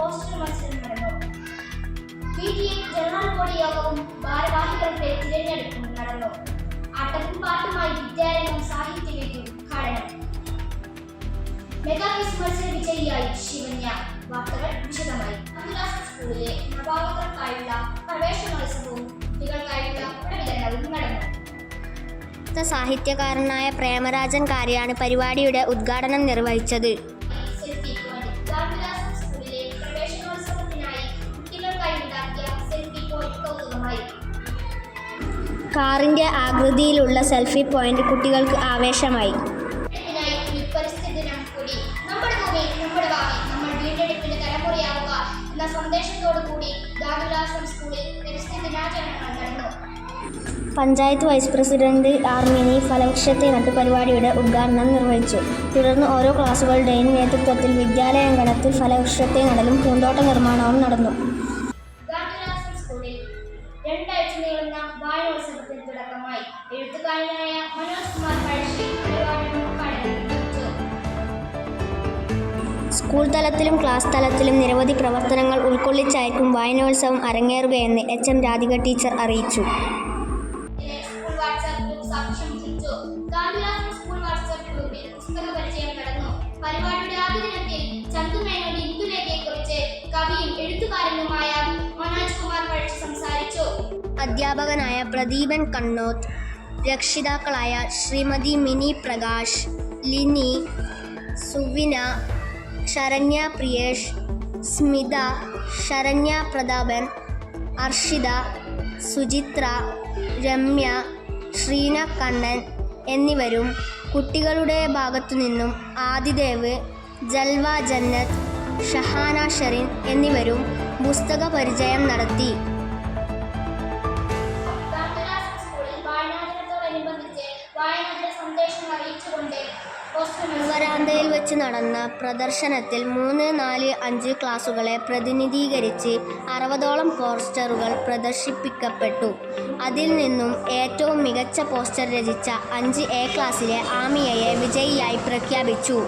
Poster മത്സരം നടന്നു. PTA general body യോഗവും ഭാരവാഹികളുടെ തിരഞ്ഞെടുപ്പും നടന്നു. ആട്ടവും പാട്ടുമായി വിദ്യാരംഗം സാഹിത്യവേദി ഉദ്ഘാടനം. മെഗാ ക്വിസ് മത്സര വിജയിയായി ശിവന്യ. വാർത്തകൾ വിശദമായി. അഭിലാഷ് സ്കൂളിലെ നവാഗതർക്കായുള്ള പ്രവേശനോത്സവവും കുട്ടികൾക്കായുള്ള വിതരണവും നടന്നു. സാഹിത്യകാരനായ പ്രേമരാജൻ കാര്യാണ് പരിപാടിയുടെ ഉദ്ഘാടനം നിർവഹിച്ചത്. കാറിന്റെ ആകൃതിയിലുള്ള സെൽഫി പോയിന്റ് കുട്ടികൾക്ക് ആവേശമായി. Panchayat vice president R Mini ഫലവൃക്ഷത്തെ നട്ടു പരിപാടിയുടെ ഉദ്ഘാടനം നിർവഹിച്ചു. തുടർന്ന് ഓരോ ക്ലാസുകളുടെയും നേതൃത്വത്തിൽ വിദ്യാലയാങ്കണത്തിൽ ഫലവൃക്ഷത്തെ നടലും പൂന്തോട്ട നിർമ്മാണവും നടന്നു. രണ്ടാഴ്ച നീളുന്ന വായനോത്സവത്തിന് തുടക്കമായി. എഴുത്തുകാരനായ മനോജ് കുമാർ പഴശ്ശി സ്കൂൾ തലത്തിലും ക്ലാസ് തലത്തിലും നിരവധി പ്രവർത്തനങ്ങൾ ഉൾക്കൊള്ളിച്ചായിരിക്കും വായനോത്സവം അരങ്ങേറുകയെന്ന് HM രാധിക ടീച്ചർ അറിയിച്ചു. പരിപാടിയുടെ ആദ്യ ദിനത്തിൽ ചന്തുമേനോന്റെ ഇന്ദുലേഖയെക്കുറിച്ച് കവിയും എഴുത്തുകാരനുമായ മനോജ് കുമാർ പഴശ്ശി സംസാരിച്ചു. അധ്യാപകനായ പ്രദീപൻ കണ്ണോത്ത്, രക്ഷിതാക്കളായ ശ്രീമതി മിനി പ്രകാശ്, ലിനി, സുവിന, ശരണ്യ പ്രിയേഷ്, സ്മിത, ശരണ്യ പ്രതാപൻ, അർഷിത, സുചിത്ര, രമ്യ, ശ്രീന കണ്ണൻ എന്നിവരും കുട്ടികളുടെ ഭാഗത്തുനിന്നും ആദിദേവ്, ജൽവ ജന്നത്ത്, ഷഹാന ഷെറിൻ എന്നിവരും പുസ്തക പരിചയം നടത്തി. വരാന്തയിൽ വെച്ച് നടന്ന പ്രദർശനത്തിൽ 3, 4, 5 ക്ലാസുകളെ പ്രതിനിധീകരിച്ച് 60ഓളം പോസ്റ്ററുകൾ പ്രദർശിപ്പിക്കപ്പെട്ടു. അതിൽ നിന്നും ഏറ്റവും മികച്ച പോസ്റ്റർ രചിച്ച 5A ക്ലാസ്സിലെ ആമിയയെ വിജയിയായി പ്രഖ്യാപിച്ചു.